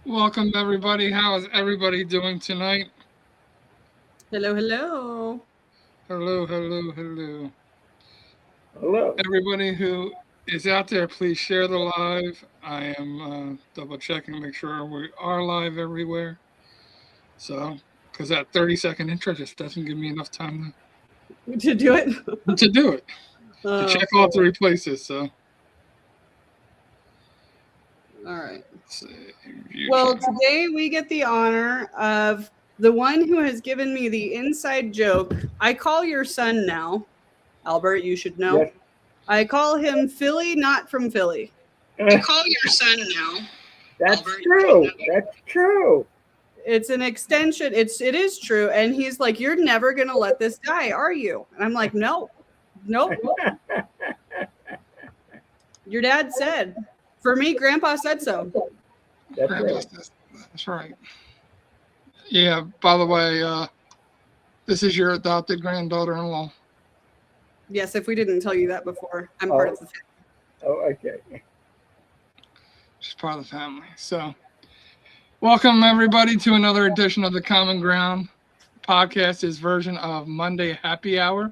Welcome, everybody. How is everybody doing tonight? Hello, hello. Hello, hello, hello. Hello. Everybody who is out there, please share the live. I am double checking to make sure we are live everywhere. So, because that 30-second intro just doesn't give me enough time To do it? to do it, to check all three places. So, All right. let's see, Well, today we get the honor of the one who has given me the inside joke. I call your son now, Albert, you should know. Yes. I call him Philly, not from Philly. I call your son now. That's Albert, true. That's true. It's an extension. It is true. And he's like, "You're never gonna let this die, are you?" And I'm like, "No, nope." Your dad said. For me, Grandpa said so. That's right. That's right. Yeah, by the way, this is your adopted granddaughter-in-law. Yes, if we didn't tell you that before, I'm part of the family. Oh, okay. She's part of the family. So, welcome everybody to another edition of the Common Ground podcast. Is version of Monday Happy Hour.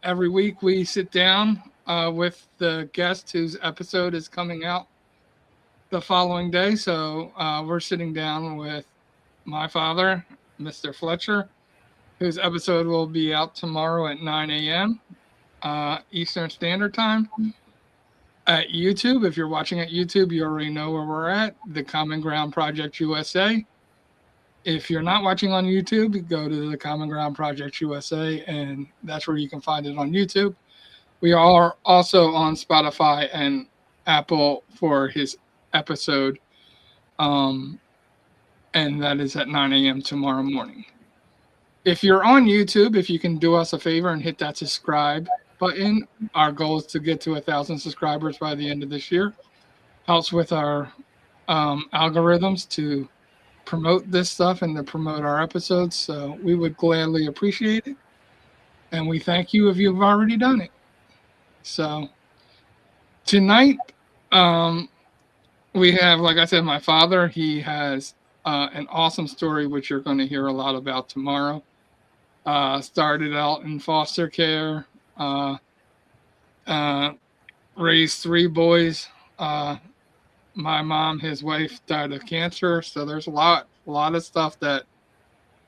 Every week we sit down with the guest whose episode is coming out the following day. So we're sitting down with my father, Mr. Fletcher, whose episode will be out tomorrow at 9 a.m. Eastern Standard Time. At YouTube, if you're watching at YouTube, you already know where we're at, the Common Ground Project USA. If you're not watching on YouTube, go to the Common Ground Project USA, and that's where you can find it on YouTube. We are also on Spotify and Apple for his episode, and that is at 9 a.m. tomorrow morning. If you're on YouTube, if you can do us a favor and hit that subscribe button, our goal is to get to 1,000 subscribers by the end of this year. Helps with our algorithms to promote this stuff and to promote our episodes. So we would gladly appreciate it. And we thank you if you've already done it. So tonight, we have, like I said, my father. He has an awesome story, which you're going to hear a lot about tomorrow. Started out in foster care, raised three boys. My mom, his wife, died of cancer. So there's a lot of stuff that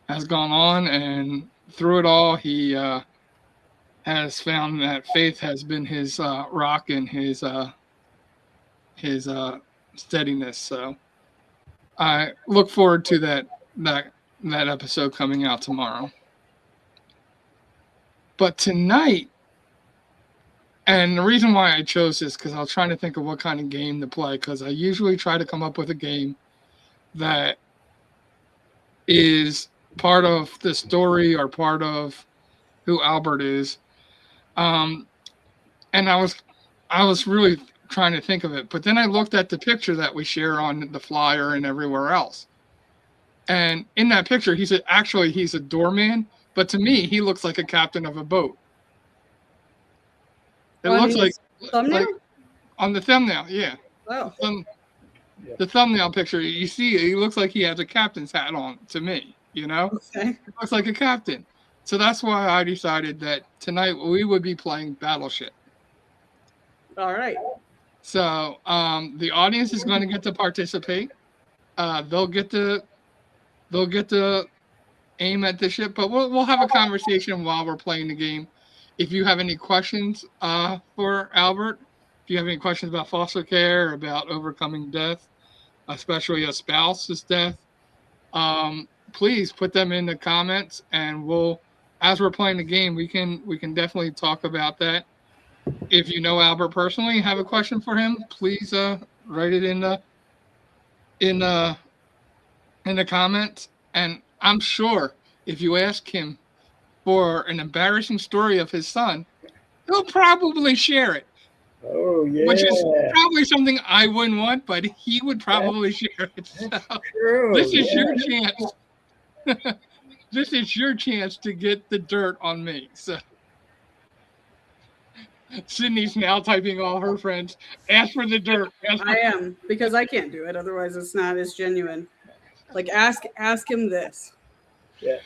has gone on. And through it all, he has found that faith has been his rock and his steadiness. So I look forward to that episode coming out tomorrow. But tonight, and the reason why I chose this, because I was trying to think of what kind of game to play, because I usually try to come up with a game that is part of the story or part of who Albert is. And I was really trying to think of it, but then I looked at the picture that we share on the flyer and everywhere else. And in that picture, he's a doorman, but to me, he looks like a captain of a boat. It looks like on the thumbnail, yeah. Oh. The thumbnail picture, you see, he looks like he has a captain's hat on to me, you know? Okay. It looks like a captain. So that's why I decided that tonight we would be playing Battleship. All right. So the audience is going to get to participate. They'll get to aim at the ship, but we'll have a conversation while we're playing the game. If you have any questions for Albert, if you have any questions about foster care, about overcoming death, especially a spouse's death, please put them in the comments, and as we're playing the game, we can definitely talk about that. If you know Albert personally, have a question for him, please write it in the comments. And I'm sure if you ask him for an embarrassing story of his son, he'll probably share it. Oh, yeah. Which is probably something I wouldn't want, but he would probably share it. So True. this is your chance. This is your chance to get the dirt on me. So Sydney's now typing all her friends. Ask for the dirt. I am, because I can't do it. Otherwise, it's not as genuine. Like, ask him this. Yeah.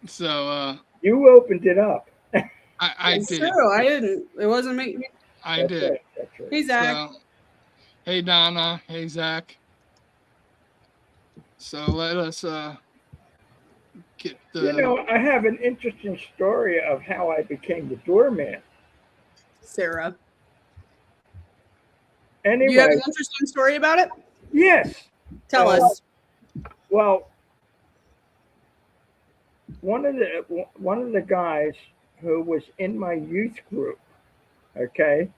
So You opened it up. I It's did. true. I didn't. It wasn't me. I That's did. right. That's right. Hey, Zach. So, hey Donna. Hey Zach. So let us get the. You know, I have an interesting story of how I became the doorman. Sarah. Anyway, Do you have an interesting story about it? yes. Tell us. Well, one of the guys who was in my youth group, okay,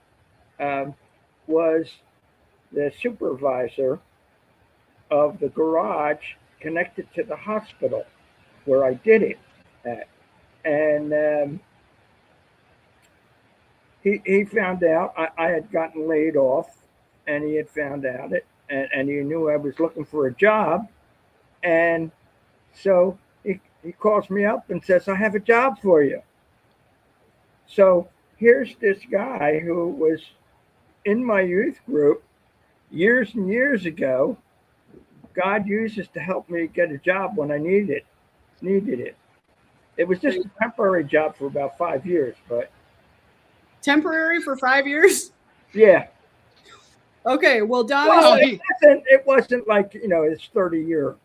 was the supervisor of the garage connected to the hospital where I did it at. And he found out I had gotten laid off, and he had found out it, and he knew I was looking for a job. And so he calls me up and says, I have a job for you. So here's this guy who was in my youth group years and years ago. God uses to help me get a job when I needed it. It was just a temporary job for about 5 years, but Temporary for 5 years? yeah. Okay, well, Donna, Well, he- it wasn't like, it's 30-year.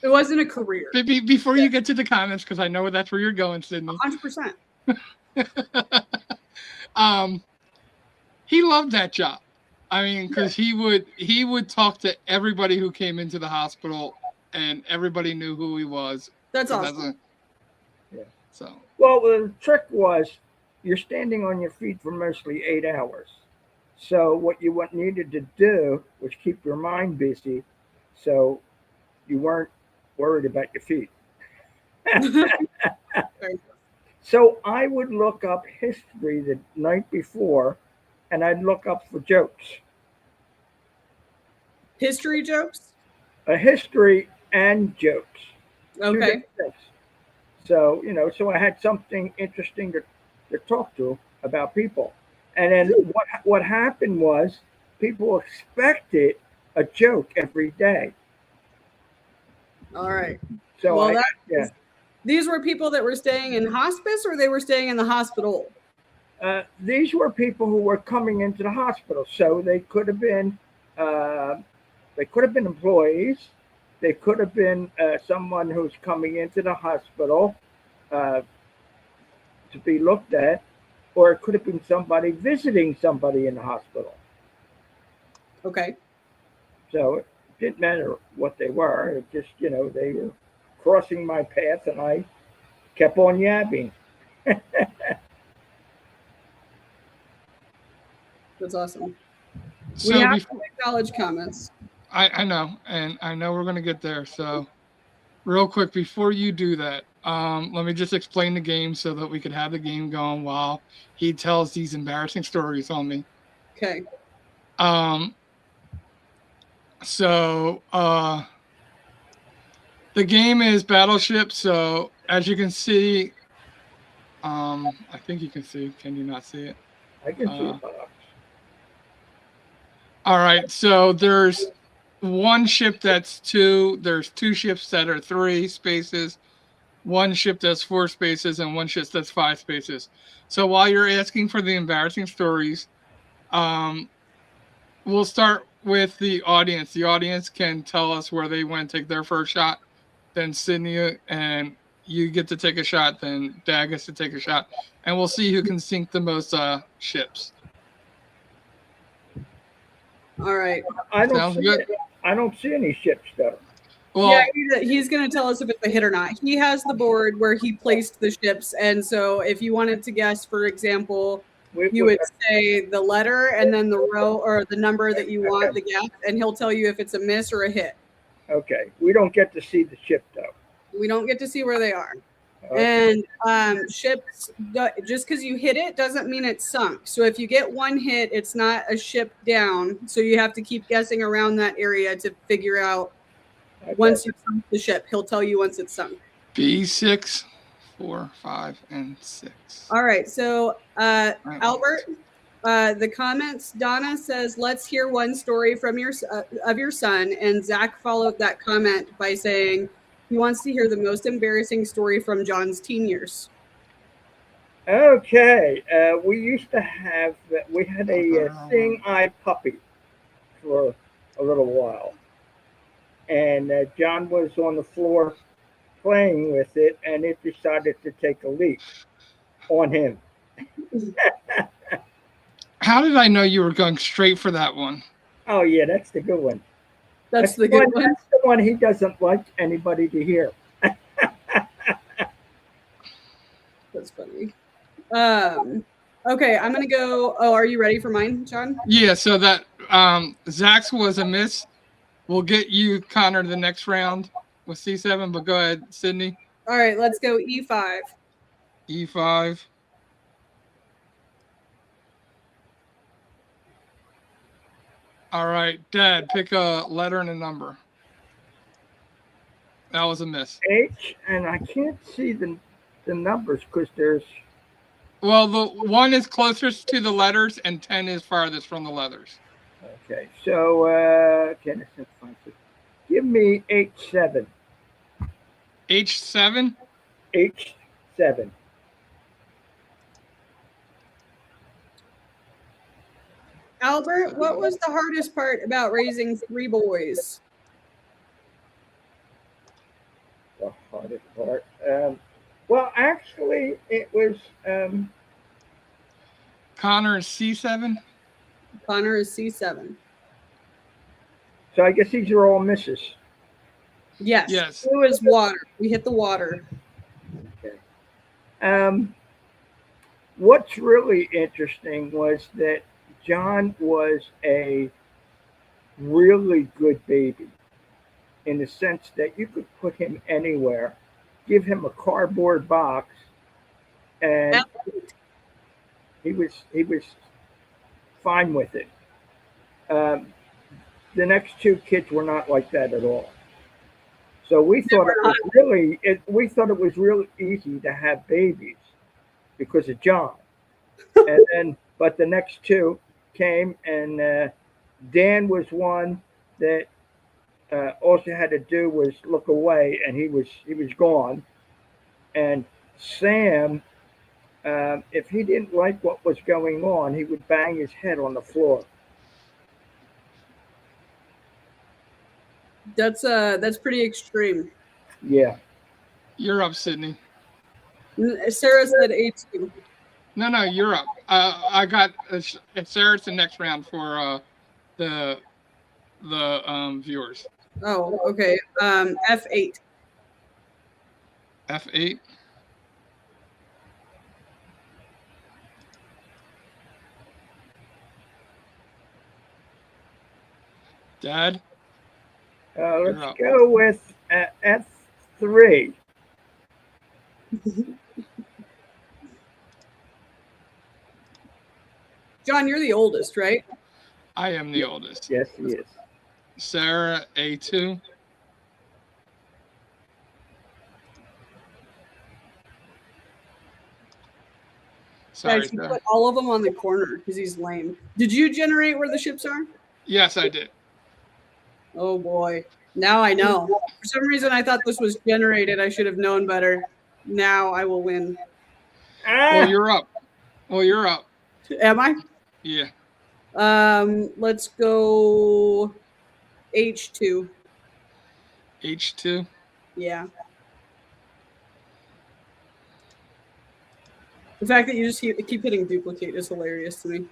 it wasn't a career. Before you get to the comments, because I know that's where you're going, Sydney. 100%. He loved that job. I mean, because he would talk to everybody who came into the hospital, and everybody knew who he was. That's So awesome. Yeah. So Well, the trick was you're standing on your feet for mostly 8 hours. So what you needed to do was keep your mind busy, so you weren't worried about your feet. So I would look up history the night before, and I'd look up for jokes. History jokes? A history and jokes. Two Okay. different things. So, so I had something interesting to talk to about people. And then what happened was people expected a joke every day. All right. So Well, yeah. These were people that were staying in hospice, or they were staying in the hospital? These were people who were coming into the hospital. So they could have been employees. They could have been someone who's coming into the hospital to be looked at, or it could have been somebody visiting somebody in the hospital. Okay. So it didn't matter what they were. It just, they were crossing my path, and I kept on yabbing. That's awesome. So we have before, to acknowledge comments. I know, and I know we're going to get there. So real quick, before you do that, let me just explain the game so that we could have the game going while he tells these embarrassing stories on me. Okay. So the game is Battleship. So as you can see, I think you can see. Can you not see it? I can see a box. All right. So there's one ship that's 2. There's 2 ships that are 3 spaces. One ship that's 4 spaces, and one ship that's 5 spaces. So while you're asking for the embarrassing stories, we'll start with the audience. The audience can tell us where they went, take their first shot. Then Sydney and you get to take a shot. Then Dad gets to take a shot, and we'll see who can sink the most ships. All right. I Sounds don't see good. it. I don't see any ships though. Well, Yeah, he's going to tell us if it's a hit or not. He has the board where he placed the ships, and so if you wanted to guess, for example, you would say the letter and then the row or the number that you want the guess, and he'll tell you if it's a miss or a hit. Okay, we don't get to see the ship though. We don't get to see where they are. And ships, just because you hit it doesn't mean it's sunk. So if you get one hit, it's not a ship down. So you have to keep guessing around that area to figure out once you sunk the ship. He'll tell you once it's sunk. B6. 4, 5, and 6. All right. So, All right. Albert, the comments. Donna says, "Let's hear one story from your of your son." And Zach followed that comment by saying he wants to hear the most embarrassing story from John's teen years. Okay, we had a seeing-eye puppy for a little while, and John was on the floor playing with it, and it decided to take a leap on him. How did I know you were going straight for that one? Oh yeah, that's the good one. That's the good one. That's the one he doesn't like anybody to hear. That's funny. Okay, I'm gonna go. Oh, are you ready for mine, John? Yeah, so that Zach's was a miss. We'll get you, Connor, the next round with C7, but go ahead, Sydney. All right, let's go E5. E5. All right, Dad, pick a letter and a number. That was a miss. H, and I can't see the numbers because there's. Well, the 1 is closest to the letters, and 10 is farthest from the letters. Okay, so give me H7. H7? H7. Albert, what was the hardest part about raising 3 boys? The hardest part. Well, actually, it was. Connor is C7? Connor is C7. So I guess these are all misses. Yes. Yes. Blue is water. We hit the water. Okay. What's really interesting was that John was a really good baby in the sense that you could put him anywhere, give him a cardboard box, and he was fine with it. The next 2 kids were not like that at all. So we thought we thought it was really easy to have babies because of John. But the next 2 came, and Dan was one that all you had to do was look away, and he was gone. And Sam, if he didn't like what was going on, he would bang his head on the floor. That's pretty extreme. Yeah. You're up, Sydney. Sarah said A2. No, you're up. I got Sarah's the next round for the viewers. Oh, okay. F8. F8. Dad? Let's go with F3. John, you're the oldest, right? I am the oldest. Yes, he is. Sarah, A2. Sorry, Guys, he put all of them on the corner because he's lame. Did you generate where the ships are? Yes, I did. Oh boy. Now I know. For some reason I thought this was generated. I should have known better. Now I will win. Well, you're up. Am I? Yeah. Let's go H2. H2. Yeah. The fact that you just keep hitting duplicate is hilarious to me.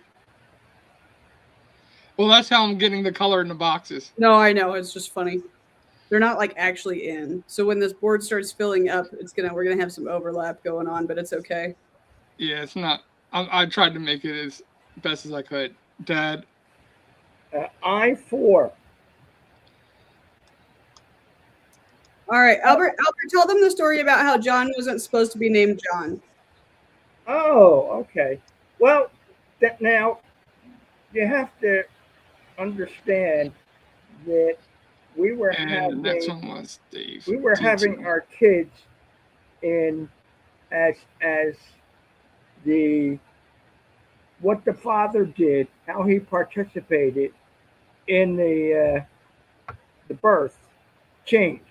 Well, that's how I'm getting the color in the boxes. No, I know. It's just funny. They're not like actually in. So when this board starts filling up, we're gonna have some overlap going on, but it's okay. Yeah, it's not. I tried to make it as best as I could. Dad. I4. All right, Albert, tell them the story about how John wasn't supposed to be named John. Oh, okay. Well, now you have to understand that we were and having the next one was Dave. we were having our kids in as the what the father did, how he participated in the birth changed.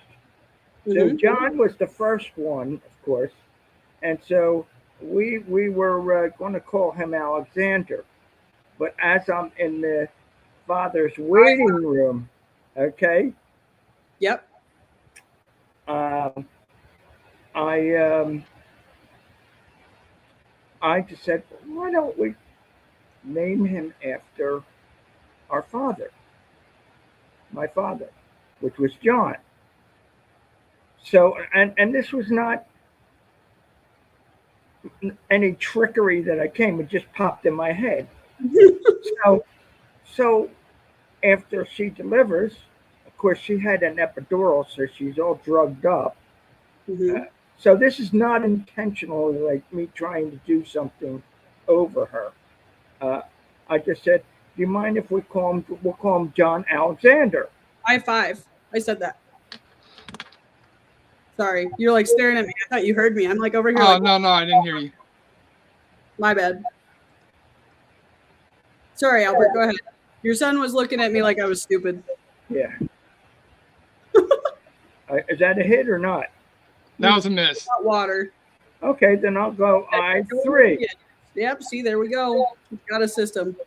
So Mhm. John was the first one, of course, and so we were going to call him Alexander. But as I'm in the father's waiting room, okay, Yep. um, I I just said, why don't we name him after our father, my father, which was John. So and this was not any trickery that I came. It just popped in my head. So so after she delivers, of course she had an epidural, so she's all drugged up. Uh, Mhm. so this is not intentional, like me trying to do something over her. Uh, I just said, "Do you mind if we call him? We'll call him John Alexander." High five. I said that. Sorry. You're like staring at me. I thought you heard me. I'm like over here Oh like, no, no, I didn't hear you. my bad. Sorry, Albert. Go ahead. Your son was looking at me like I was stupid. Yeah. Is that a hit or not? That was a miss. Hot water. Okay, then I'll go I3. Yep. See, there we go. Got a system.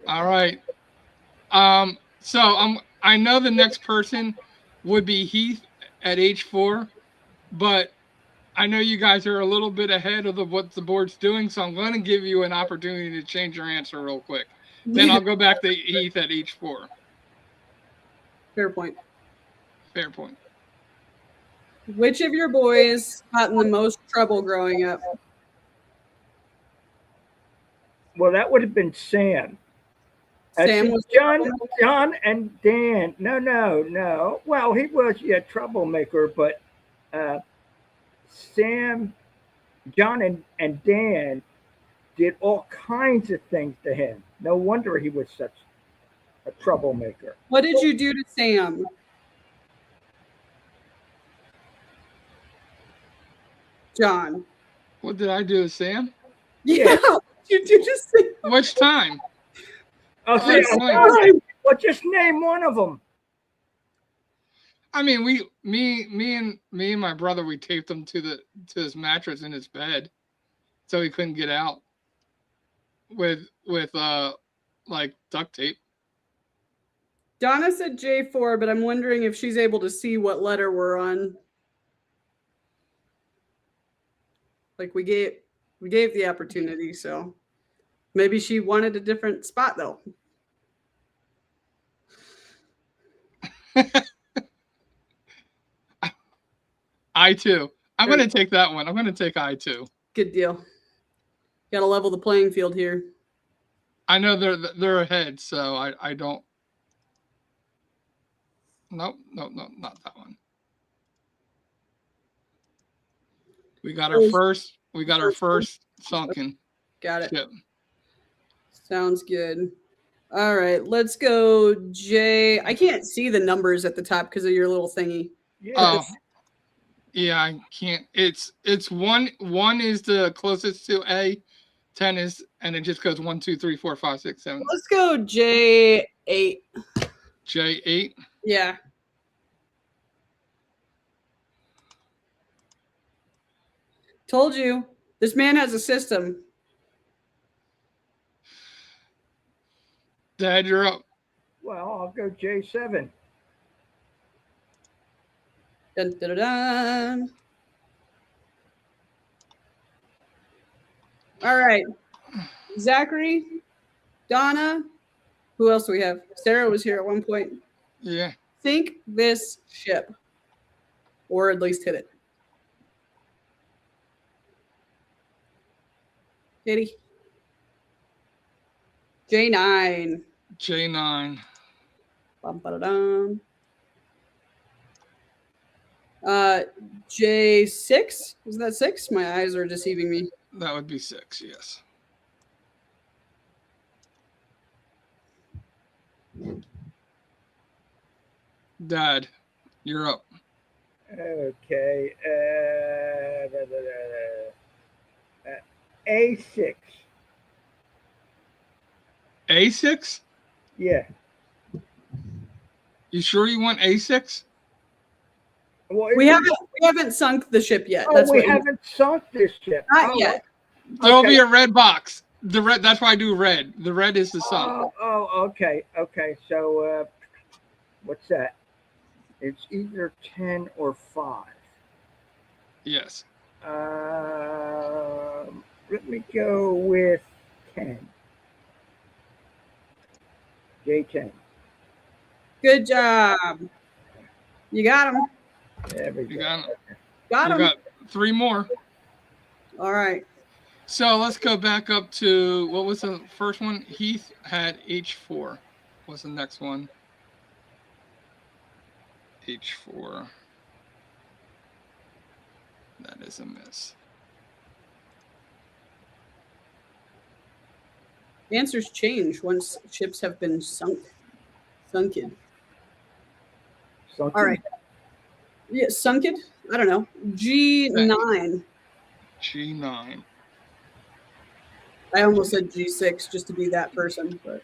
All right. So I know the next person would be Heath at H4, but I know you guys are a little bit ahead of what the board's doing, so I'm going to give you an opportunity to change your answer real quick. Then I'll go back to Heath at H4. Fair point. Fair point. Which of your boys got in the most trouble growing up? Well, that would have been Sam. Sam See, was John and Dan. No, no, no. Well, he was a troublemaker, but uh, Sam, John, and Dan did all kinds of things to him. No wonder he was such a troublemaker. What did you do to Sam? John. What did I do to Sam? Yeah. What did you do to Sam? Which time? Oh, Oh, see, explain. well, just name one of them. I mean, me and my brother, we taped him to his mattress in his bed, so he couldn't get out with like duct tape. Donna said J4, but I'm wondering if she's able to see what letter we're on. Like we gave the opportunity, so maybe she wanted a different spot though. I2. I'm going to take that one. I'm going to take I2. Good deal. Got to level the playing field here. I know they're ahead, so I don't. Nope, not that one. We got our first. We got our first sunken Got it. ship. Sounds good. All right, let's go J. I can't see the numbers at the top because of your little thingy. Yeah. Oh, yeah, I can't. It's one. One is the closest to A. 10 is, and it just goes 1, 2, 3, 4, 5, 6, 7. Let's go J8. J8. Yeah. Told you. This man has a system. Dad, you're up. Well, I'll go J7. Dun, dun, dun, dun. All right. Zachary, Donna, who else do we have? Sarah was here at one point. Yeah. Sink this ship, or at least hit it. Katie. J9. J9. Bum-ba-da-dum. J6. Is that 6? My eyes are deceiving me. That would be 6, yes. Dad, you're up. Okay. A6. A6? Yeah. You sure you want A6? Well, We haven't sunk the ship yet. Oh, That's we what haven't sunk this ship. not Oh, yet. There'll okay. be a red box. The red. That's why I do red. The red is the sunk. Okay. Okay. So, what's that? It's either 10 or 5. Yes. Let me go with 10. J10. Good job. You got him. There we You go. got. Got You him. got 3 more. All right. So let's go back up to what was the first one? Heath had H4. What's the next one? H4. That is a miss. Answers change once ships have been sunken. Something. All right. Yeah, sunken? I don't know. G9. G9. I almost said G6 just to be that person, but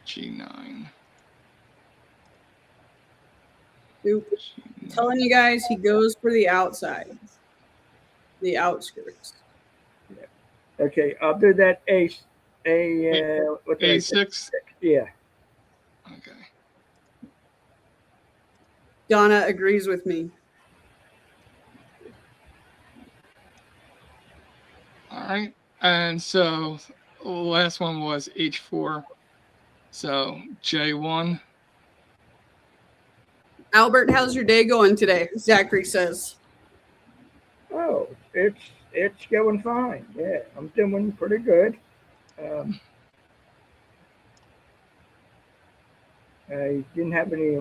G9. oop. G9. Telling you guys, he goes for the outside, the outskirts. Okay. I'll do that what did I say? A6. Yeah. Okay. Donna agrees with me. All right. And so the last one was H4. So J1. Albert, how's your day going today? Zachary says. Oh, it's going fine. Yeah, I'm doing pretty good. I didn't have any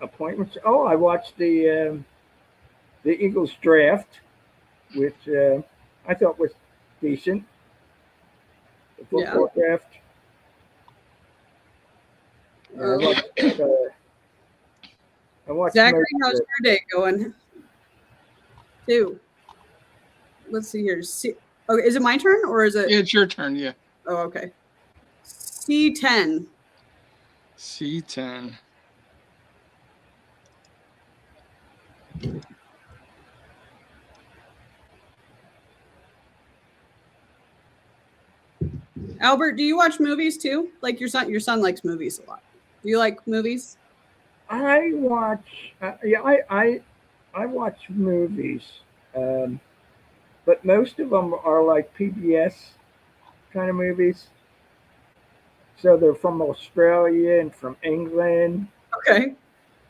appointments. Oh, I watched the Eagles draft, which I thought was decent. The football draft. I watched Zachary, most how's of it. your day going? 2. Let's see here. Okay, is it my turn or is it? Yeah, it's your turn. Yeah. Oh, okay. C10. C10. Albert, do you watch movies too? Like your son? Your son likes movies a lot. Do you like movies? I watch. I watch movies, but most of them are like PBS kind of movies. So they're from Australia and from England. Okay.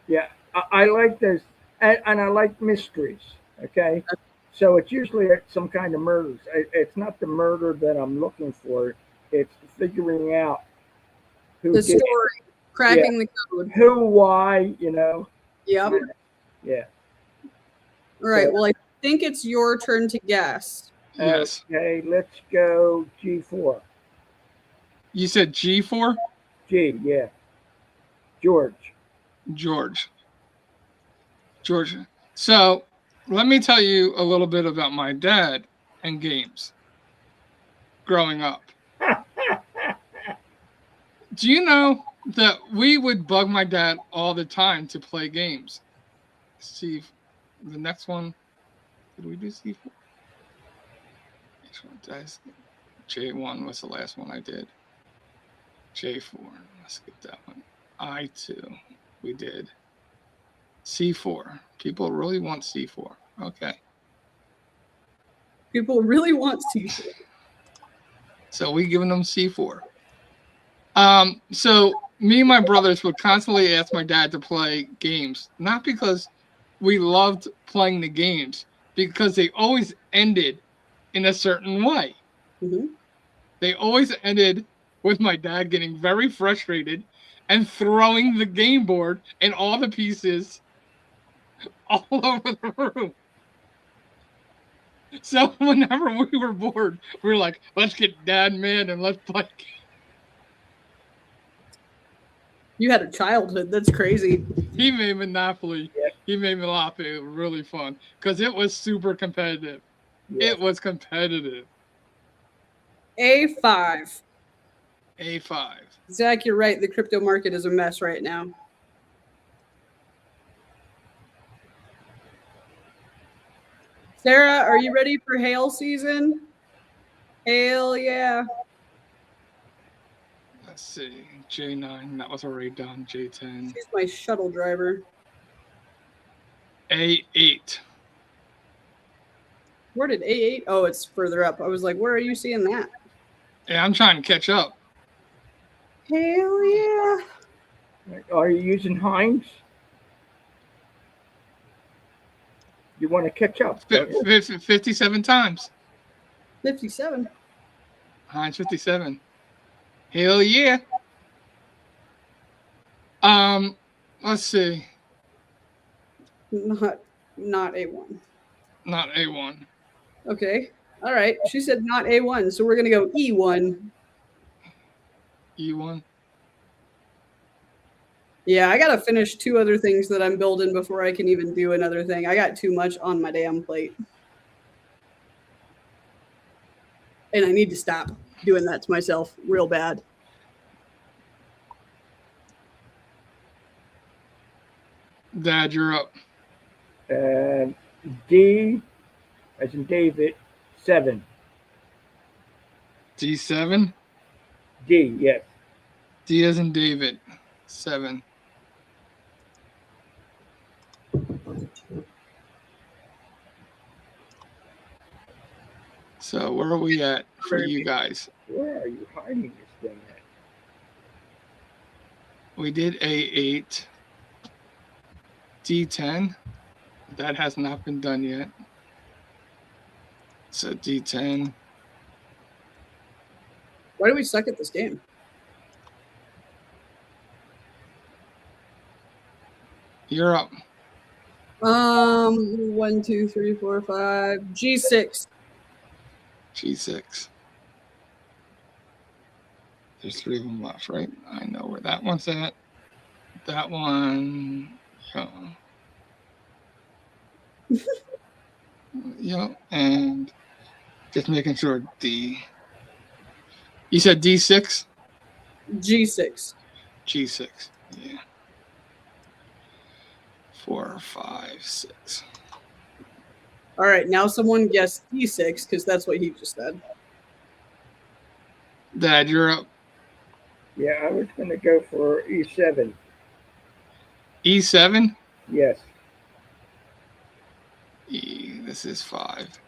Yeah, I like those, and I like mysteries. Okay, so it's usually some kind of murders. It's not the murder that I'm looking for. It's figuring out who The did story, cracking the code. it, who, why. You know. Yep. Yeah. All right. Well, I think it's your turn to guess. Yes. Okay, let's go G4. You said G4? G, yeah. George. George. So let me tell you a little bit about my dad and games growing up. Do you know that we would bug my dad all the time to play games? See, the next one, did we do C4? J1 was the last one I did. J4, let's get that one. I2, we did. C4, people really want C4. Okay. People really want C4. So we giving them C4. So me and my brothers would constantly ask my dad to play games, not because we loved playing the games, because they always ended in a certain way. Mm-hmm. They always ended with my dad getting very frustrated and throwing the game board and all the pieces all over the room. So whenever we were bored, we were like, let's get dad mad and let's play. You had a childhood. That's crazy. He made Monopoly. Yeah, He made me laugh. It was really fun because it was super competitive. Yes. It was competitive. A5. A5. Zach, you're right. The crypto market is a mess right now. Sarah, are you ready for hail season? Hail yeah. Let's see. J9. That was already done. J10. She's my shuttle driver. A8. Where did A8? Oh, it's further up. I was like, where are you seeing that? Yeah, I'm trying to catch up. Hell yeah. Are you using Heinz? You want to catch up? don't you? 57 times. 57. Heinz 57. Hell yeah. Let's see. Not A1. Not A1. Okay. All right. She said not A1, so we're gonna go E1. E1. Yeah, I gotta finish 2 other things that I'm building before I can even do another thing. I got too much on my damn plate. And I need to stop doing that to myself real bad. Dad, you're up. D, as in David, 7. D7. D, yes. D as in David. 7. So where are we at for you guys? Where are you hiding this thing at? We did A8. D10. That has not been done yet. So D10. Why do we suck at this game? You're up. 1, 2, 3, 4, 5. G6. G6. There's 3 of them left, right? I know where that one's at. That one. Yeah. And just making sure D. You said D6? G6. G6. Yeah. 4, 5, 6. All right, now someone guessed D6 because that's what he just said. Dad, you're up. Yeah, I was going to go for E7. E7? Yes. This is 5.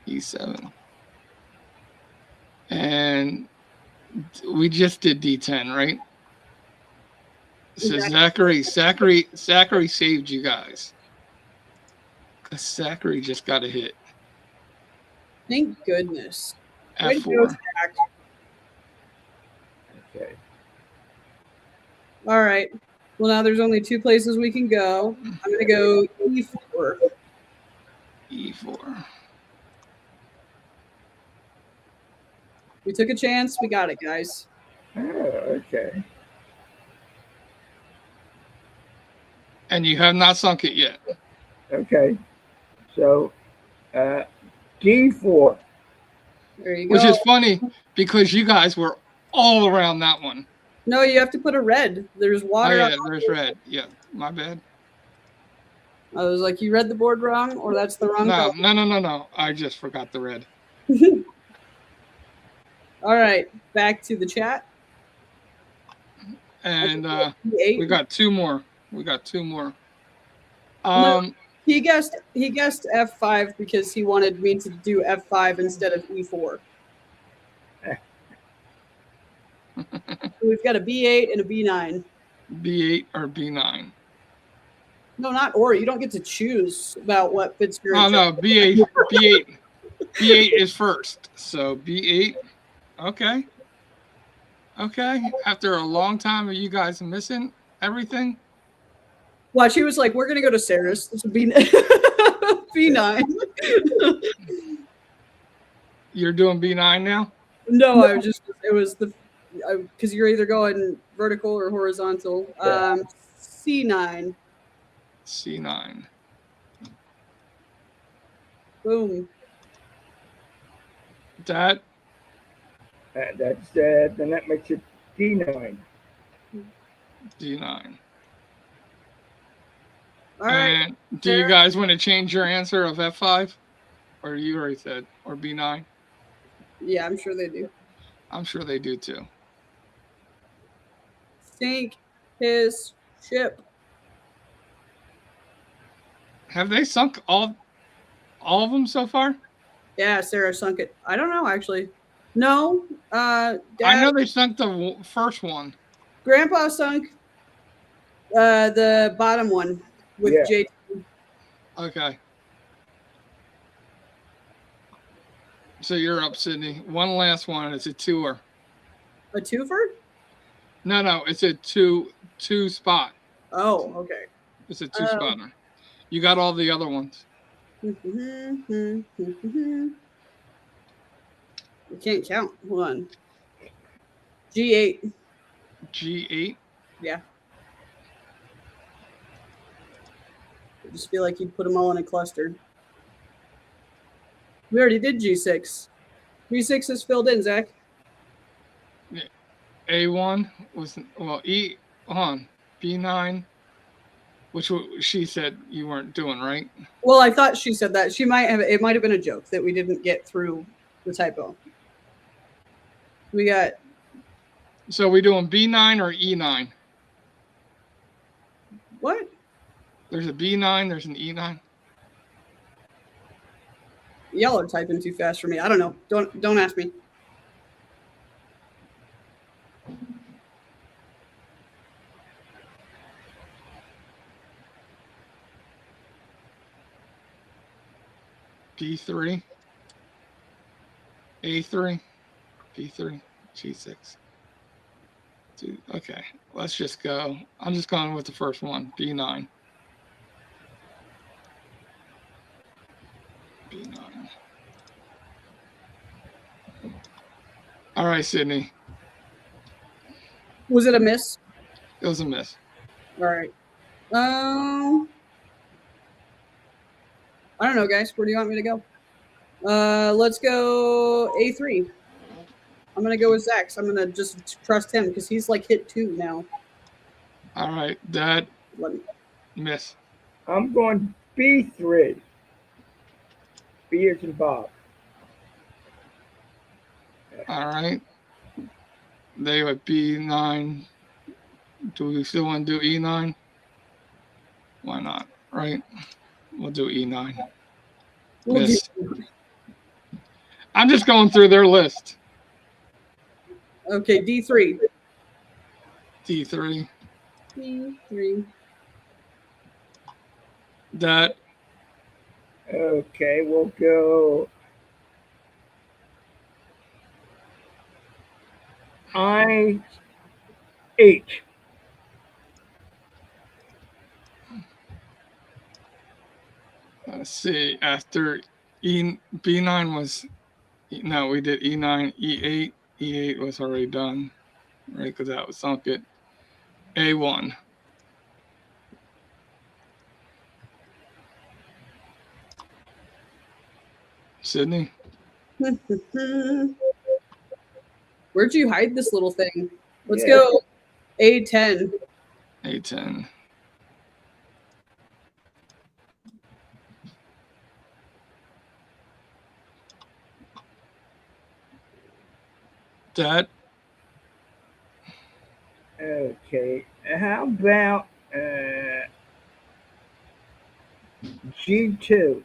E7. And we just did D10, right? So Exactly. Zachary saved you guys. Because Zachary just got a hit. Thank goodness. Way to go, F4. Zach. Okay. All right. Well, now there's only 2 places we can go. I'm going to go E4. E4. We took a chance. We got it, guys. Oh, okay. And you have not sunk it yet. Okay. So, D4. There you go. Which is funny because you guys were all around that one. No, you have to put a red. There's Oh, water. yeah, there's red. Yeah, my bad. I was like, you read the board wrong, or that's the wrong No, color. no. I just forgot the red. All right, back to the chat. And E8. we got 2 more. No. He guessed F5 because he wanted me to do F5 instead of E4. We've got a B8 and a B9. B8 or B9. No, not or. You don't get to choose about what fits your. Oh no, B8 is first. So B8. Okay. After a long time of you guys missing everything. Watch, he was like, "We're gonna go to Sarah's. This would be B9." You're doing B9 now? No, it was because you're either going vertical or horizontal. Yeah. C9. C9. Boom. That That's then that makes it D9. D9. All right. And do you guys want to change your answer of F5? Or you already said, or B9? Yeah, I'm sure they do. I'm sure they do too. Sink his ship. Have they sunk all of them so far? Yeah, Sarah sunk it. I don't know, actually. No. Dad, I know they sunk the first one. Grandpa sunk the bottom one with Yeah. JT. Okay. So you're up, Sydney. One last one. It's a tour. A twofer? No, it's a two spot. Oh, okay. It's a two spotter. You got all the other ones. We can't count. Hold on. G8. G8. Yeah. I just feel like you'd put them all in a cluster. We already did G6. G6 is filled in, Zach. A1 was, well, B9, which she said you weren't doing, right? Well, I thought she said that. It might have been a joke that we didn't get through the typo. We got. So we doing B9 or E9? What? There's a B9, there's an E9. Y'all are typing too fast for me. I don't know. Don't ask me. B3, A3, B3, G6. Okay, let's just go. I'm just going with the first one, B9. B9. All right, Sydney. Was it a miss? It was a miss. All right. I don't know, guys. Where do you want me to go? Let's go A3. I'm gonna go with Zach. So I'm gonna just trust him because he's like hit 2 now. All right, that miss. I'm going B3. B as in Bob. All right. They were B9. Do we still want to do E9? Why not? Right? We'll do E9. Miss. I'm just going through their list. Okay, D3. D3. D3. That. Okay, we'll go I8. Let's see. After B9 was, no, we did E9, E8. E8 was already done, right? Because that was sunk it. A1. Sydney. Where'd you hide this little thing? Let's go A10. A10. That. Okay, how about G2?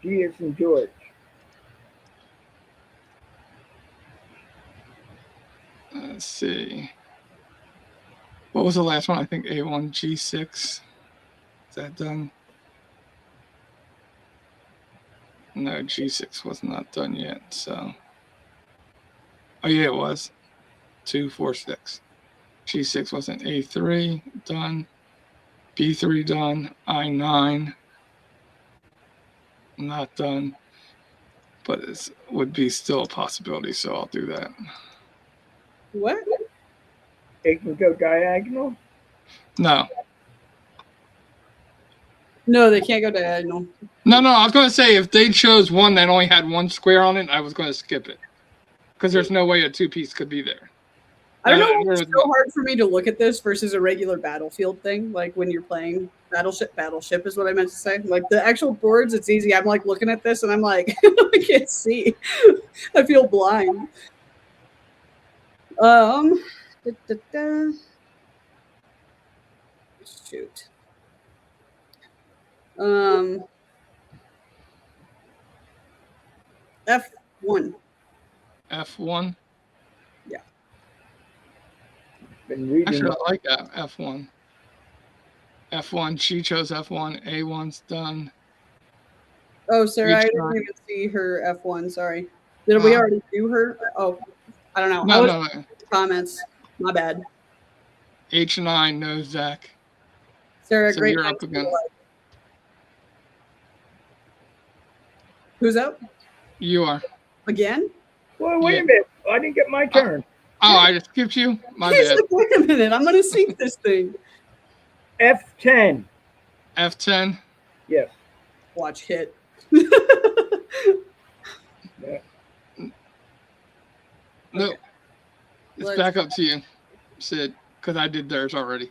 G as in George. Let's see. What was the last one? I think A1, G6. Is that done? No, G6 was not done yet. So, oh yeah, it was 2, 4, 6. G6 wasn't. A3 done. B3 done. I9 not done. But it would be still a possibility, so I'll do that. What? It can go diagonal. No. No, they can't go diagonal. No, I was going to say if they chose one that only had one square on it, I was going to skip it. Because there's no way a two-piece could be there. I don't know why it's so hard for me to look at this versus a regular Battlefield thing. Like when you're playing Battleship is what I meant to say. Like the actual boards, it's easy. I'm like looking at this and I'm like, I can't see. I feel blind. Shoot. F1. F1? Yeah. Been reading. Actually, I like that. F1. F1. She chose F1. A1's done. Oh, Sarah, I didn't even see her F1. Sorry. Did we already do her? Oh, I don't know. No. Comments. My bad. H9, no Zach. Sarah, So great. you're up again. Who's up? You are. Again? Well, wait a minute. I didn't get my turn. I just skipped you? My bad. Like, wait a minute. I'm going to sync this thing. F10. F10? Yes. Watch hit. Yeah. No. It's back up to you, Sid, because I did theirs already.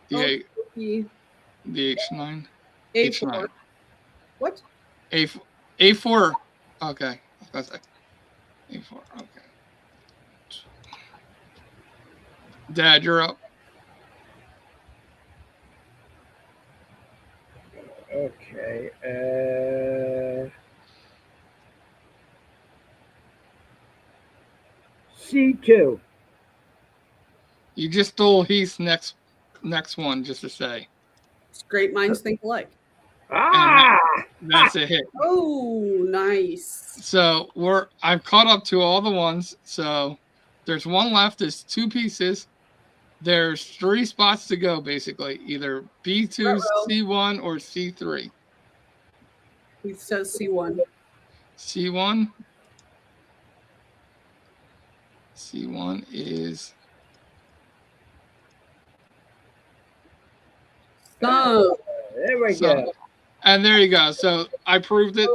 The H9. A4. What? A4. Okay. That's it. A4. Okay. Dad, you're up. Okay. C2. You just stole Heath's next one, just to say. Great minds think alike. That's a hit. Oh, nice. So I've caught up to all the ones. So there's one left. There's two pieces. There's 3 spots to go, basically. Either B2, C1, or C3. He says C1. C1. C1 is... Oh. There we go. And there you go. So I proved it.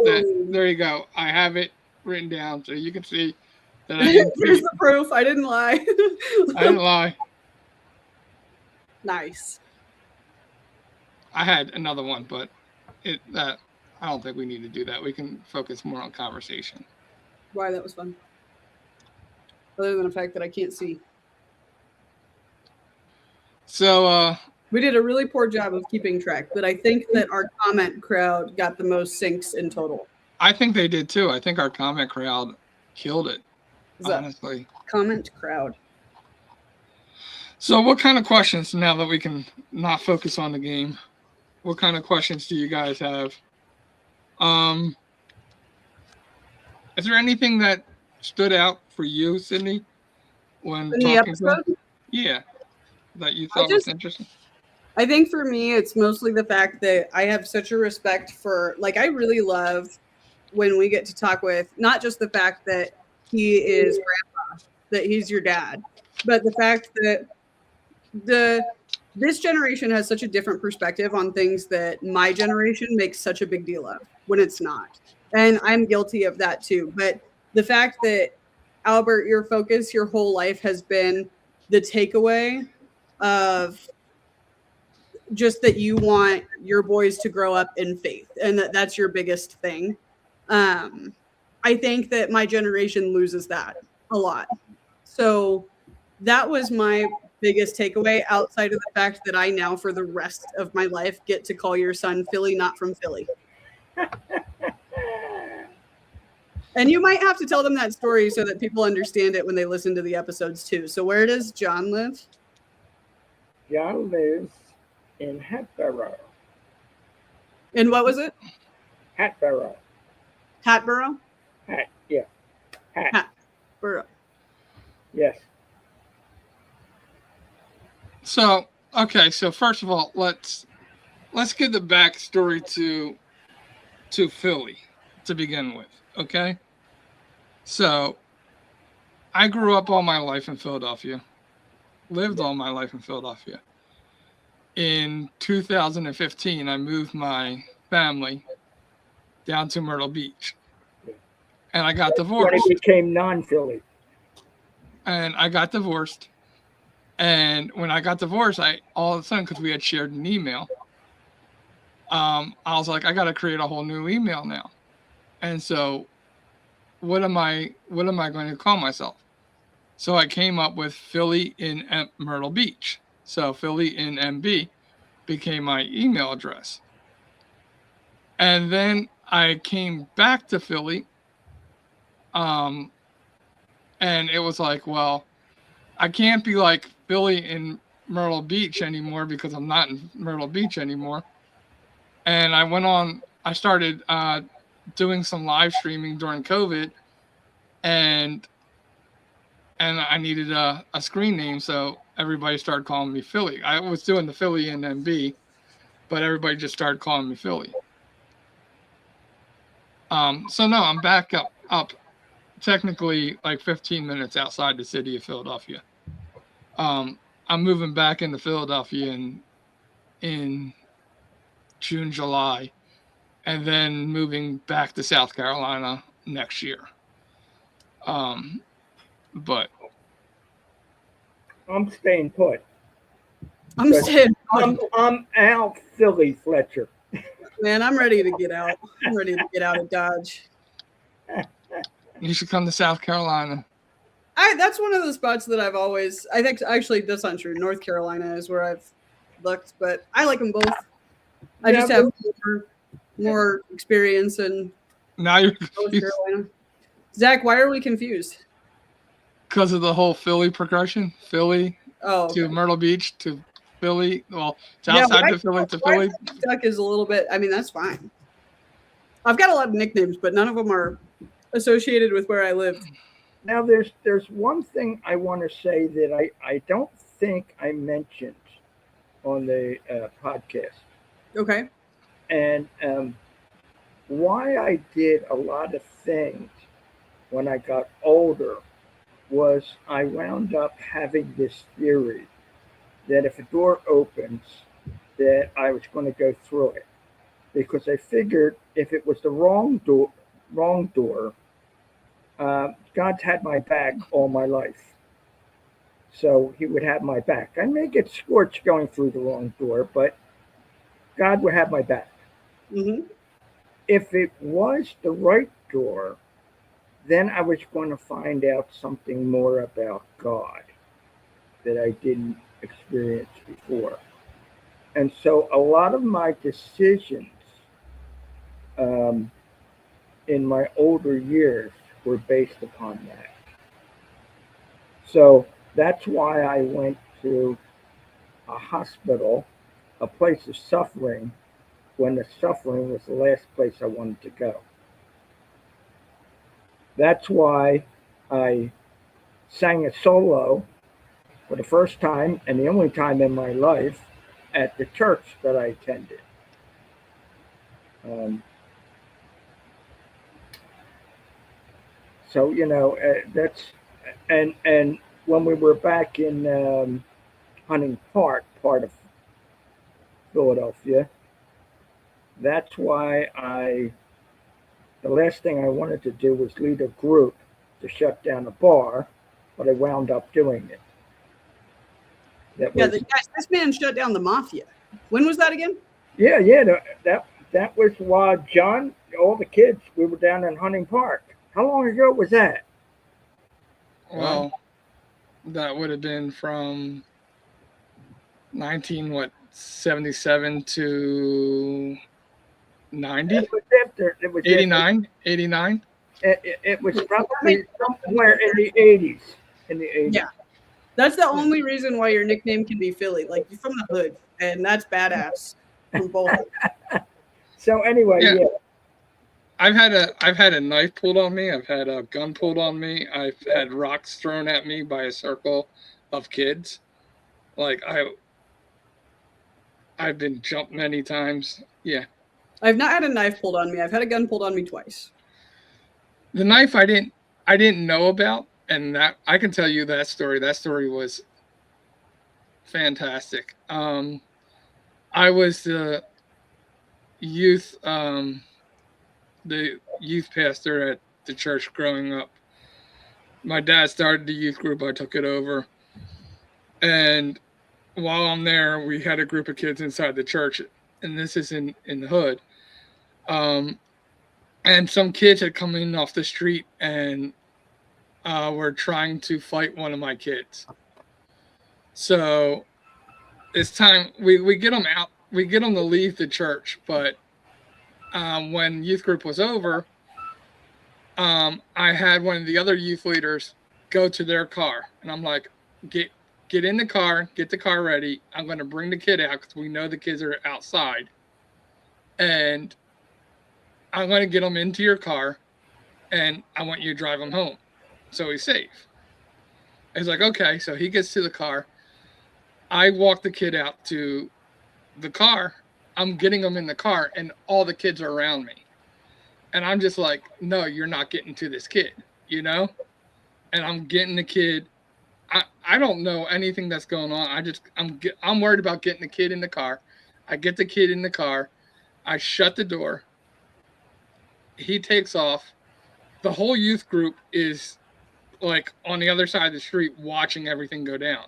There you go. I have it written down, so you can see that I didn't. Here's the proof. I didn't lie. I didn't lie. Nice. I had another one, but I don't think we need to do that. We can focus more on conversation. Why? That was fun. Other than the fact that I can't see. So we did a really poor job of keeping track, but I think that our comment crowd got the most syncs in total. I think they did too. I think our comment crowd killed it, honestly. Comment crowd. So what kind of questions, now that we can not focus on the game, what kind of questions do you guys have? Is there anything that stood out for you, Sydney, when talking to them? Yeah, that you thought was interesting? I think for me, it's mostly the fact that I have such a respect for, like, I really love when we get to talk with, not just the fact that he is grandpa, that he's your dad, but the fact that this generation has such a different perspective on things that my generation makes such a big deal of when it's not. And I'm guilty of that too. But the fact that, Albert, your focus your whole life has been the takeaway of just that you want your boys to grow up in faith, and that's your biggest thing. I think that my generation loses that a lot. So that was my biggest takeaway, outside of the fact that I now, for the rest of my life, get to call your son Philly, not from Philly. And you might have to tell them that story so that people understand it when they listen to the episodes too. So where does John live? John lives in Hatboro. And what was it? Hatboro. Hatboro? Yeah. Hatboro. Yes. So, okay, so first of all, let's get the backstory to Philly to begin with, okay? So, I grew up all my life in Philadelphia, lived all my life in Philadelphia. in 2015, I moved my family down to Myrtle Beach, and I got When divorced. it became non-Philly. And I got divorced. And when I got divorced, I all of a sudden, because we had shared an email, I was like, I got to create a whole new email now. And so, what am I going to call myself? So I came up with Philly in Myrtle Beach. So Philly in MB became my email address. And then I came back to Philly, um, and it was like, well, I can't be like Philly in Myrtle Beach anymore because I'm not in Myrtle Beach anymore. And I started doing some live streaming during COVID, and I needed a screen name, so everybody started calling me Philly. I was doing the Philly in MB, but everybody just started calling me Philly. So no, I'm back up technically like 15 minutes outside the city of Philadelphia. I'm moving back into Philadelphia in June, July, and then moving back to South Carolina next year. But I'm staying put. I'm But staying. I'm out Philly, Fletcher. Man, I'm ready to get out. I'm ready to get out of Dodge. you should come to South Carolina. That's one of the spots that I think actually that's not true. North Carolina is where I've looked, but I like them both. I just have more experience in Now you're North confused Carolina. Zach, why are we confused? because of the whole Philly progression. Philly to Okay. Myrtle Beach to Philly. Well, to Yeah, outside to Philly to Philly. Duck is a little bit. I mean, that's fine. I've got a lot of nicknames, but none of them are associated with where I live. Now there's one thing I want to say that I don't think I mentioned on the podcast, Okay. and why I did a lot of things when I got older was I wound up having this theory that if a door opens, that I was going to go through it, because I figured if it was the wrong door, God's had my back all my life, so He would have my back. I may get scorched going through the wrong door, but God would have my back. Mm-hmm. If it was the right door, then I was going to find out something more about God that I didn't experience before. And so a lot of my decisions um, in my older years were based upon that. So that's why I went to a hospital, a place of suffering, when the suffering was the last place I wanted to go. That's why I sang a solo for the first time and the only time in my life at the church that I attended. So that's and when we were back in Hunting Park, part of Philadelphia, that's why the last thing I wanted to do was lead a group to shut down a bar, but I wound up doing it. This man shut down the mafia. When was that again? Yeah. That was while John, all the kids, we were down in Hunting Park. How long ago was that? Well, that would have been from 77 to 90. It was after. It was 89. 89. It was probably somewhere in the 80s. Yeah. That's the only reason why your nickname can be Philly. Like, you're from the hood, and that's badass from both. So anyway, yeah. I've had a knife pulled on me. I've had a gun pulled on me. I've had rocks thrown at me by a circle of kids. Like I've been jumped many times. Yeah. I've not had a knife pulled on me. I've had a gun pulled on me twice. The knife I didn't know about, and that I can tell you that story. That story was fantastic. I was youth the youth pastor at the church growing up. My dad started the youth group. I took it over, and while I'm there, we had a group of kids inside the church, and this is in the hood. Um, and some kids had come in off the street and were trying to fight one of my kids. So it's time we get them out. We get them to leave the church, but when youth group was over, I had one of the other youth leaders go to their car, and I'm like, get in the car, get the car ready. I'm going to bring the kid out because we know the kids are outside, and I'm going to get them into your car, and I want you to drive them home, so he's safe. He's like, okay. So he gets to the car. I walk the kid out to the car. I'm getting them in the car, and all the kids are around me. And I'm just like, no, you're not getting to this kid, you know? And I'm getting the kid. I don't know anything that's going on. I'm worried about getting the kid in the car. I get the kid in the car. I shut the door. He takes off. The whole youth group is like on the other side of the street watching everything go down.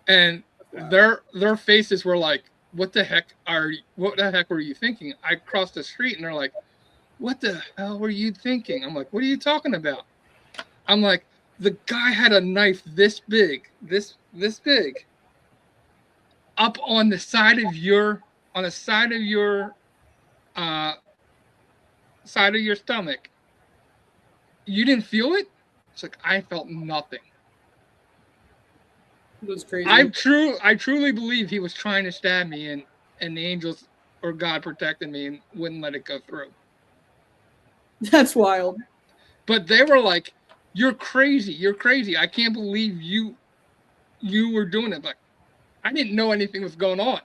And their faces were like, what the heck were you thinking? I crossed the street and they're like, what the hell were you thinking? I'm like, what are you talking about? I'm like, the guy had a knife this big, this big, up on the side of your stomach. You didn't feel it? It's like I felt nothing. It was crazy. I truly believe he was trying to stab me, and the angels or God protected me and wouldn't let it go through. That's wild. But they were like, you're crazy. You're crazy. I can't believe you were doing it. Like, I didn't know anything was going on.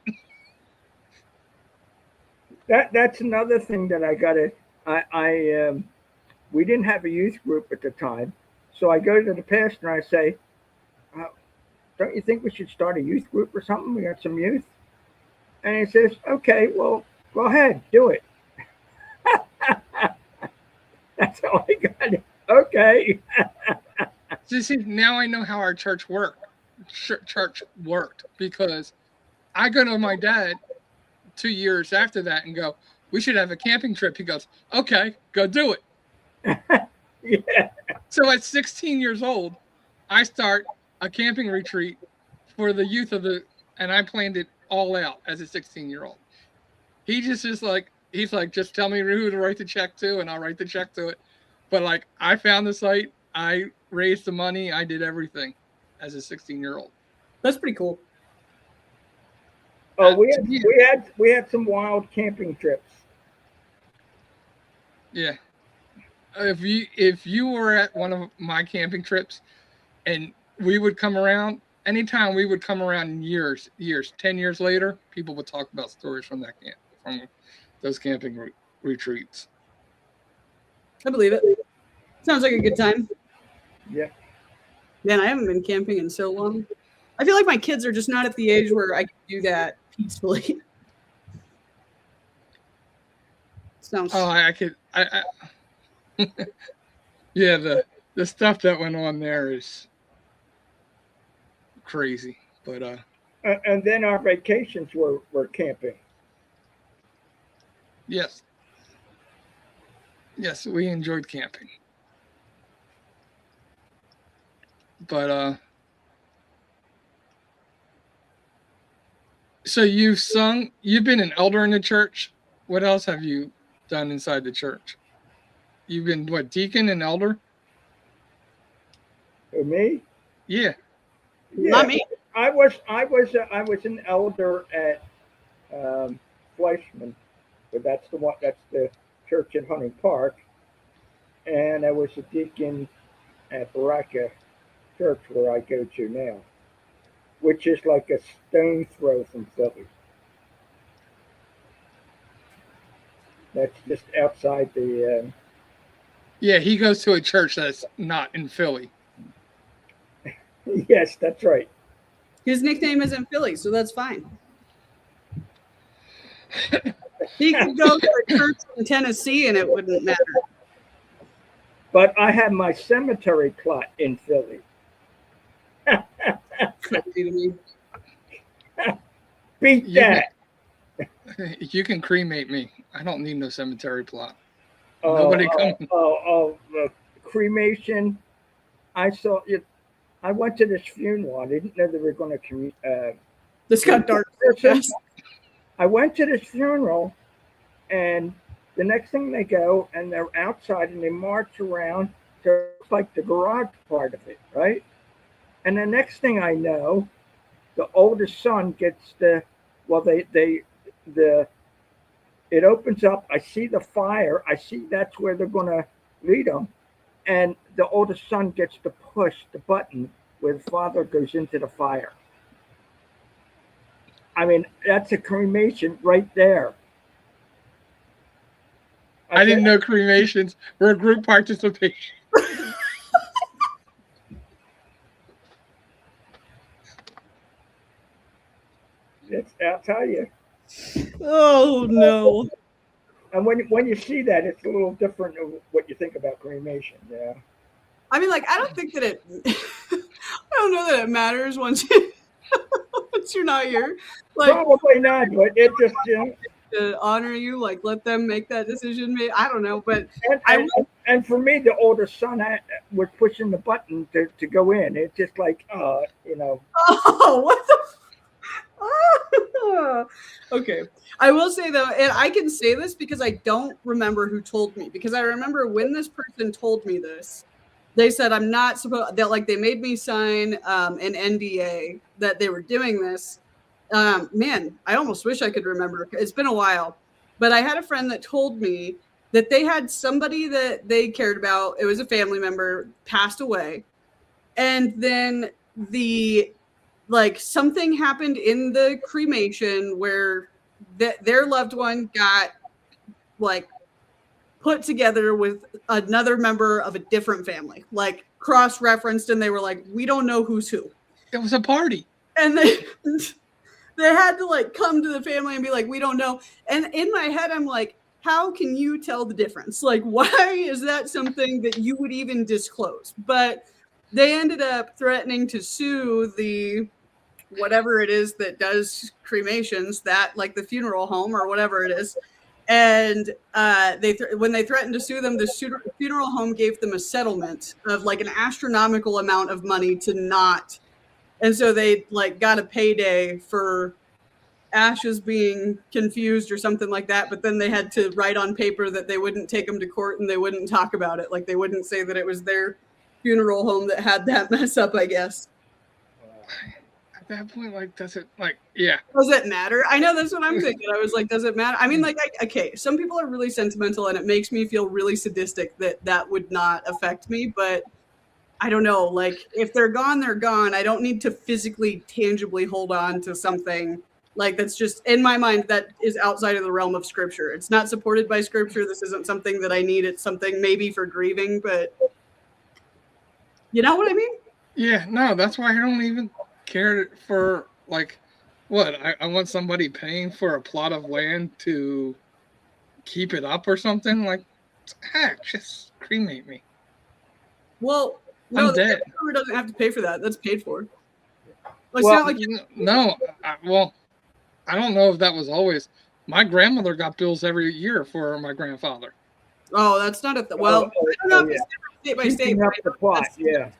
That's another thing that we didn't have a youth group at the time. So I go to the pastor and I say, don't you think we should start a youth group or something? We got some youth. And he says, okay, well, go ahead, do it. That's how I got it. Okay. See, now I know how our church worked. Church worked because I go to my dad 2 years after that and go, we should have a camping trip. He goes, okay, go do it. Yeah. So at 16 years old, I start a camping retreat for the youth and I planned it all out as a 16-year-old. He just is like, he's like, just tell me who to write the check to and I'll write the check to it. But like, I found the site, I raised the money, I did everything as a 16-year-old. That's pretty cool. Oh, we had some wild camping trips. Yeah. If you were at one of my camping trips and we would come around, anytime we would come around years, 10 years later, people would talk about stories from those camping retreats. I believe it. Sounds like a good time. Yeah. Man, I haven't been camping in so long. I feel like my kids are just not at the age where I can do that peacefully. Sounds. Oh, I could. Yeah, the stuff that went on there is crazy, but And then our vacations were camping. Yes, we enjoyed camping, but so you've been an elder in the church. What else have you done inside the church? You've been what, deacon and elder? Me? Yeah. Not me. I was an elder at Fletcher, but that's the church in Hunting Park, and I was a deacon at Baraka Church where I go to now, which is like a stone throw from Philly. That's just outside the. Yeah, he goes to a church that's not in Philly. Yes, that's right. His nickname isn't Philly, so that's fine. He could go to a church in Tennessee and it wouldn't matter. But I have my cemetery plot in Philly. Beat that. You can cremate me. I don't need no cemetery plot. Nobody coming. Cremation. I saw it. I went to this funeral. I didn't know they were going to This got dark. I went to this funeral, and the next thing they go, and they're outside, and they march around to like the garage part of it, right? And the next thing I know, the oldest son gets it opens up. I see the fire. I see that's where they're going to lead them. And the oldest son gets to push the button where the father goes into the fire. I mean, that's a cremation right there. I didn't know cremations were group participation. I'll tell you. Oh no! And when you see that, it's a little different of what you think about cremation. Yeah. I mean, like, I don't think that it. I don't know that it matters once you're not here. Like, probably not, but it just to honor you, like let them make that decision. I don't know, but and for me, the older son was pushing the button to go in. It's just like Oh, what the. Okay. I will say though, and I can say this because I don't remember who told me, because I remember when this person told me this, they said I'm not supposed that, like, they made me sign an NDA that they were doing this. Man, I almost wish I could remember. It's been a while, but I had a friend that told me that they had somebody that they cared about. It was a family member, passed away, and then something happened in the cremation where their loved one got like put together with another member of a different family, like cross-referenced, and they were like, we don't know who's who. It was a party. And they had to like come to the family and be like, we don't know. And in my head, I'm like, how can you tell the difference? Like, why is that something that you would even disclose? But they ended up threatening to sue the whatever it is that does cremations, that like the funeral home or whatever it is. And when they threatened to sue them, the funeral home gave them a settlement of like an astronomical amount of money to not. And so they like got a payday for ashes being confused or something like that. But then they had to write on paper that they wouldn't take them to court and they wouldn't talk about it. Like they wouldn't say that it was their funeral home that had that mess up, I guess. At that point, like, does it, like, yeah. Does it matter? I know, that's what I'm thinking. I was like, does it matter? I mean, like, okay, some people are really sentimental and it makes me feel really sadistic that would not affect me. But I don't know, like, if they're gone, they're gone. I don't need to physically, tangibly hold on to something like that's just in my mind that is outside of the realm of scripture. It's not supported by scripture. This isn't something that I need. It's something maybe for grieving, but you know what I mean? Yeah, no, that's why I don't even care for, like, what? I want somebody paying for a plot of land to keep it up or something? Like, heck, just cremate me. Well, no, I'm dead. The customer doesn't have to pay for that. That's paid for. Like, well, it's not like I don't know if that was always. My grandmother got bills every year for my grandfather. Oh, that's not I don't know if it's state by state. Keeping up the plot, yeah.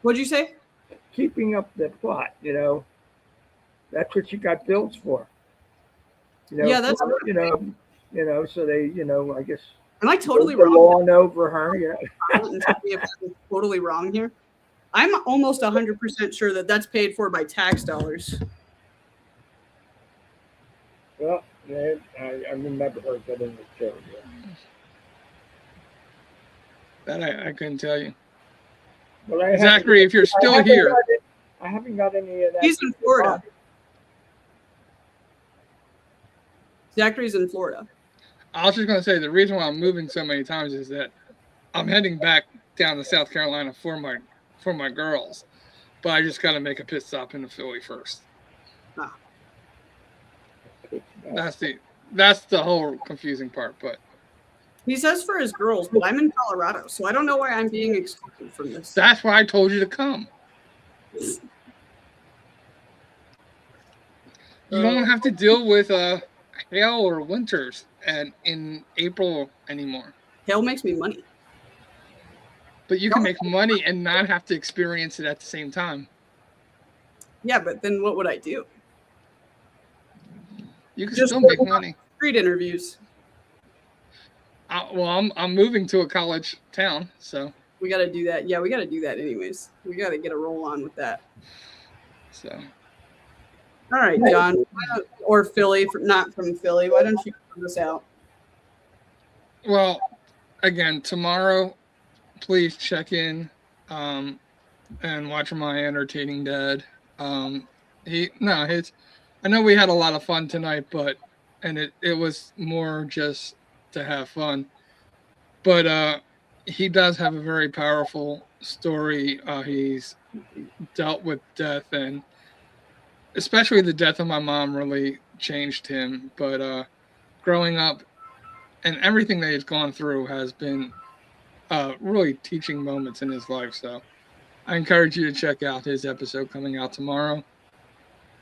What'd you say? Keeping up the plot, that's what you got bills for. Yeah, that's so they, I guess. Am I totally wrong? Lawn over her, I'm totally wrong here. I'm almost 100% sure that that's paid for by tax dollars. Well, I remember heard that in the show. Yeah. That I couldn't tell you. Well, Zachary, if you're still here. I haven't got any of that. He's in Florida. Zachary's in Florida. I was just going to say the reason why I'm moving so many times is that I'm heading back down to South Carolina for my girls, but I just got to make a pit stop in Philly first. That's the whole confusing part. But He says for his girls, but I'm in Colorado, so I don't know why I'm being excluded from this. that's why I told you to come. You don't have to deal with hail or winters and in April anymore. Hail makes me money. But you can make money and not have to experience it at the same time. Yeah, but then what would I do? You can still make money. Street interviews. Well, I'm moving to a college town, so we got to do that. Yeah, we got to do that anyways. We got to get a roll on with that. So, all right, John, or Philly, not from Philly. Why don't you put this out? Well, again, tomorrow, please check in and watch my entertaining dad. I know we had a lot of fun tonight, and it was more just to have fun. But he does have a very powerful story. He's dealt with death, and especially the death of my mom really changed him. But growing up and everything that he's gone through has been really teaching moments in his life. So I encourage you to check out his episode coming out tomorrow.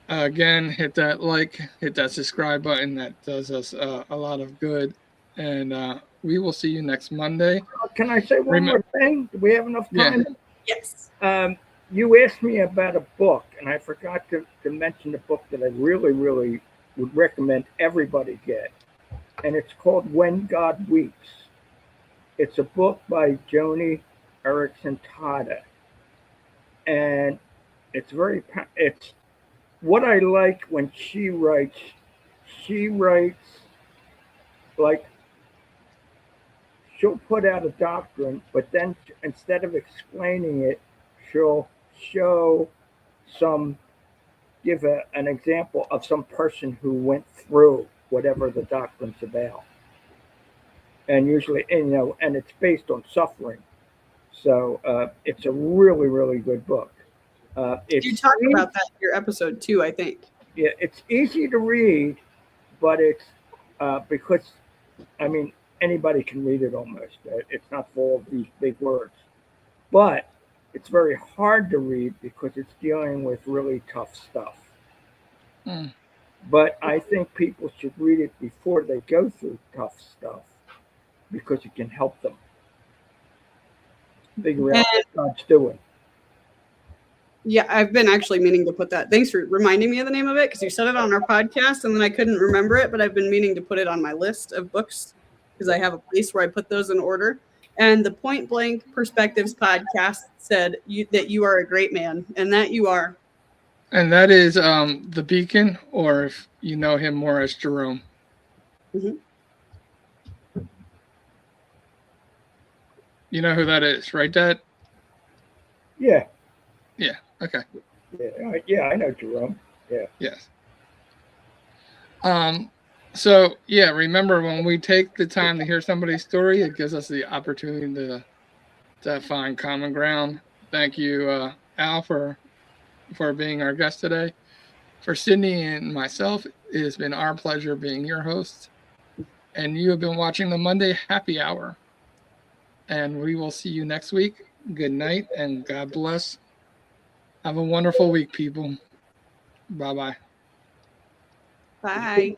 Again, hit that like, hit that subscribe button. That does us a lot of good. And we will see you next Monday. Can I say one more thing? Do we have enough time? Yeah. Yes. You asked me about a book, and I forgot to mention the book that I really, really would recommend everybody get. And it's called When God Weeps. It's a book by Joni Eareckson Tada. And it's what I like when she writes like she'll put out a doctrine, but then instead of explaining it, she'll give an example of some person who went through whatever the doctrine's about. And usually, and it's based on suffering. So it's a really, really good book. You talk about that in your episode too, I think. Yeah, it's easy to read, but it's because, anybody can read it almost. It's not full of these big words. But it's very hard to read because it's dealing with really tough stuff. Mm. But I think people should read it before they go through tough stuff because it can help them figure out what God's doing. Yeah, I've been actually meaning to put that. Thanks for reminding me of the name of it, because you said it on our podcast and then I couldn't remember it, but I've been meaning to put it on my list of books because I have a place where I put those in order. And the Point Blank Perspectives podcast said that you are a great man, and that you are. And that is the Beacon, or if you know him more as Jerome. Mm-hmm. You know who that is, right, Dad? Yeah. Yeah. Okay. Yeah, I know Jerome. Yeah. Yes. So yeah, remember when we take the time to hear somebody's story, it gives us the opportunity to find common ground. Thank you, Al, for being our guest today. For Sydney and myself, it has been our pleasure being your host. And you have been watching the Monday Happy Hour. And we will see you next week. Good night and God bless. Have a wonderful week, people. Bye-bye. Bye.